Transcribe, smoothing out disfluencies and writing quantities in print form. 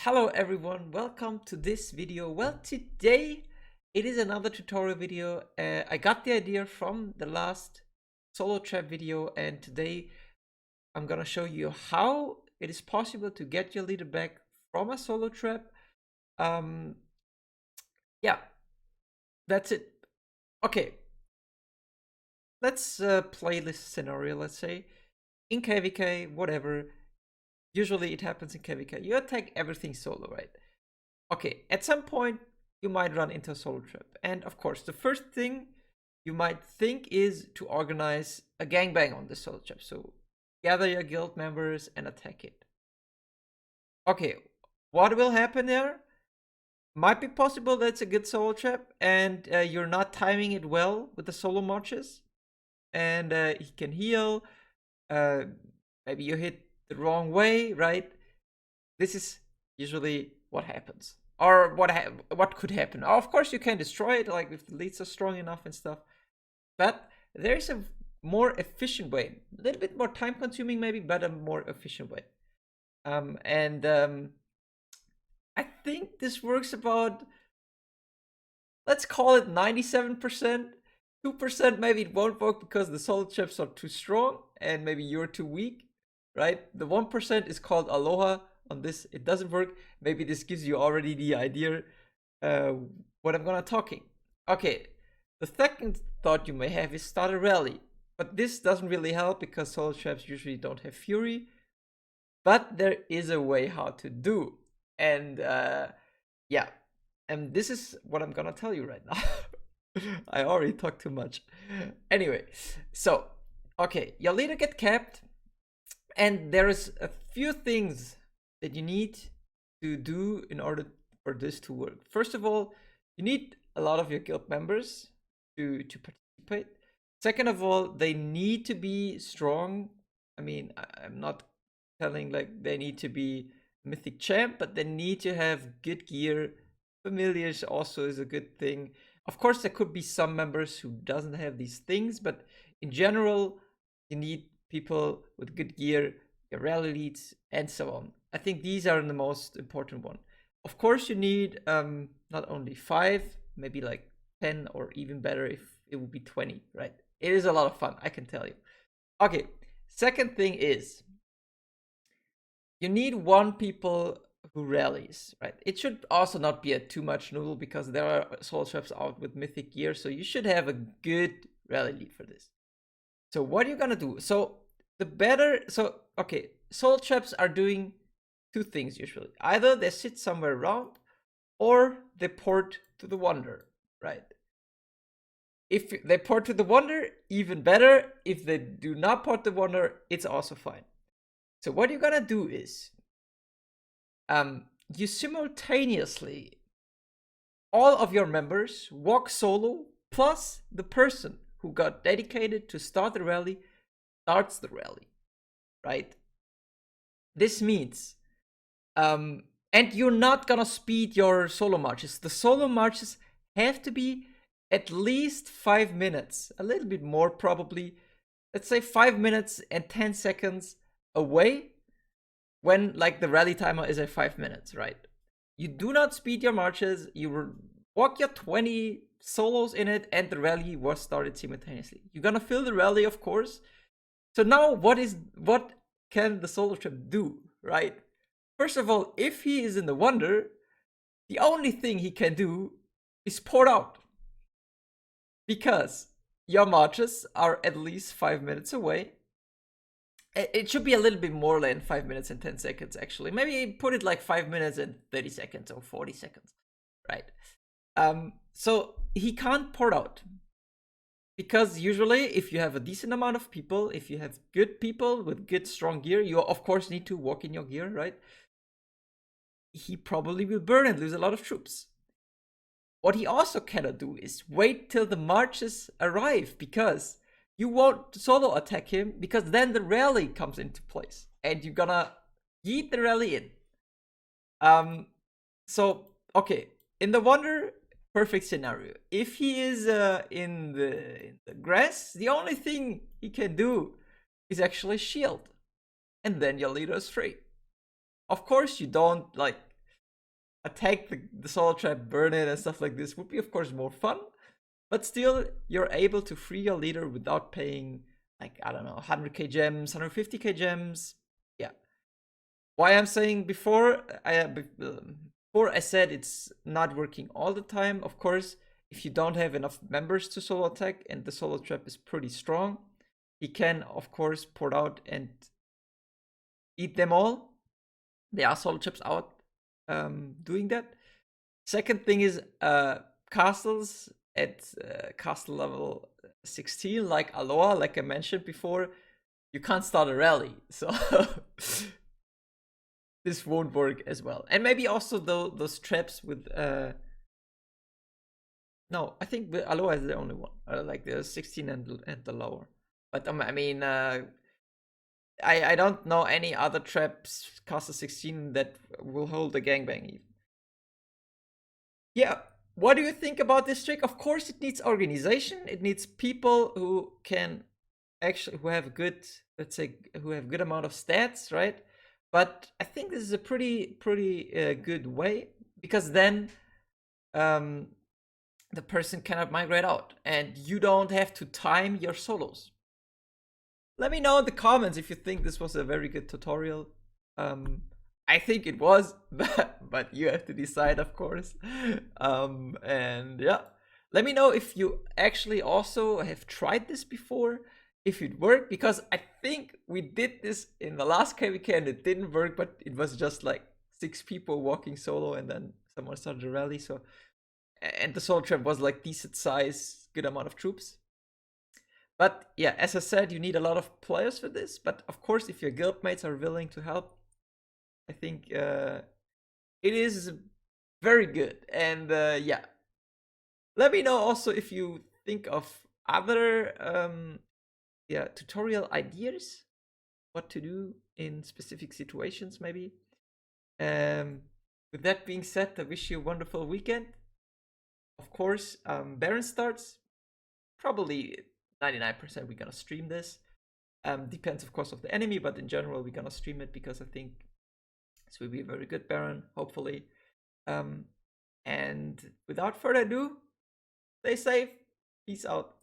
Hello everyone, welcome to this video. Well, today it is another tutorial video. I got the idea from the last Solotrap video, and today I'm gonna show you how it is possible to get your leader back from a Solotrap. Yeah, that's it. Okay, let's play this scenario. Let's say in KVK, whatever. Usually it happens in KVK. You attack everything solo, right? Okay, at some point you might run into a Solotrap. And of course, the first thing you might think is to organize a gangbang on the Solotrap. So gather your guild members and attack it. Okay, what will happen there? Might be possible that's a good Solotrap and you're not timing it well with the solo marches. And he can heal. Maybe you hit the wrong way, right? This is usually what happens, or what could happen. Of course, you can destroy it, like if the leads are strong enough and stuff. But there is a more efficient way, a little bit more time-consuming maybe, but a more efficient way. I think this works about, let's call it 97%. 2% maybe it won't work because the solo traps are too strong and maybe you're too weak. Right? The 1% is called Aloha. On this, it doesn't work. Maybe this gives you already the idea what I'm gonna talking. Okay, the second thought you may have is start a rally. But this doesn't really help because solo traps usually don't have fury. But there is a way how to do. And yeah, and this is what I'm gonna tell you right now. I already talked too much. Anyway, so, okay, your leader get capped. And there is a few things that you need to do in order for this to work. First of all, you need a lot of your guild members to participate. Second of all, they need to be strong. I mean, I'm not telling like they need to be mythic champ, but they need to have good gear. Familiars also is a good thing. Of course, there could be some members who doesn't have these things, but in general, you need people with good gear, your rally leads, and so on. I think these are the most important one. Of course, you need not only 5, maybe like 10, or even better if it would be 20, right? It is a lot of fun, I can tell you. Okay, second thing is you need one people who rallies, right? It should also not be a too much noodle because there are soul traps out with mythic gear, so you should have a good rally lead for this. So what are you gonna do? So the better, so okay, soul traps are doing two things usually. Either they sit somewhere around or they port to the Wonder, right? If they port to the Wonder, even better. If they do not port the Wonder, it's also fine. So what you're gonna do is you simultaneously all of your members walk solo plus the person who got dedicated to start the rally starts the rally, right? This means, and you're not gonna speed your solo marches. The solo marches have to be at least 5 minutes, a little bit more probably. Let's say 5 minutes and 10 seconds away when like the rally timer is at 5 minutes, right? You do not speed your marches, you walk your 20 solos in it, and the rally was started simultaneously. You're gonna fill the rally, of course. So now what can the solo trap do, right? First of all, if he is in the Wonder, the only thing he can do is port out. Because your marches are at least 5 minutes away. It should be a little bit more than 5 minutes and 10 seconds, actually. Maybe put it like 5 minutes and 30 seconds or 40 seconds, right? So he can't port out. Because usually if you have a decent amount of people, if you have good people with good strong gear, you of course need to walk in your gear, right? He probably will burn and lose a lot of troops. What he also cannot do is wait till the marches arrive, because you won't solo attack him, because then the rally comes into place and you're gonna yeet the rally in. So okay, in the Wonder, perfect scenario. If he is in the grass, the only thing he can do is actually shield, and then your leader is free. Of course, you don't like attack the Solotrap, burn it, and stuff like this would be, of course, more fun. But still, you're able to free your leader without paying, like, I don't know, 100k gems, 150k gems. Yeah. Why I'm saying before I said it's not working all the time. Of course, if you don't have enough members to solo attack and the solo trap is pretty strong, he can, of course, port out and eat them all. There are solo traps out doing that. Second thing is castles at castle level 16, like Aloha, like I mentioned before, you can't start a rally. So this won't work as well. And maybe also those traps with no, I think Aloha is the only one. Like the 16 and the lower. But I mean, I don't know any other traps castle 16 that will hold a gangbang even. Yeah, what do you think about this trick? Of course, it needs organization. It needs people who can actually who have good, let's say, who have good amount of stats, right? But I think this is a pretty good way, because then the person cannot migrate out, and you don't have to time your solos. Let me know in the comments if you think this was a very good tutorial. I think it was, but you have to decide, of course. And yeah, let me know if you actually also have tried this before, if it worked, because I think we did this in the last KVK and it didn't work, but it was just like 6 people walking solo and then someone started a rally. So, and the solo trap was like decent size, good amount of troops. But yeah, as I said, you need a lot of players for this. But of course, if your guildmates are willing to help, I think it is very good. And yeah, let me know also if you think of other yeah, tutorial ideas, what to do in specific situations maybe. With that being said, I wish you a wonderful weekend. Of course, Baron starts probably 99% we're gonna stream this. Depends, of course, of the enemy, but in general, we're gonna stream it because I think this will be a very good Baron, hopefully. And without further ado, stay safe. Peace out.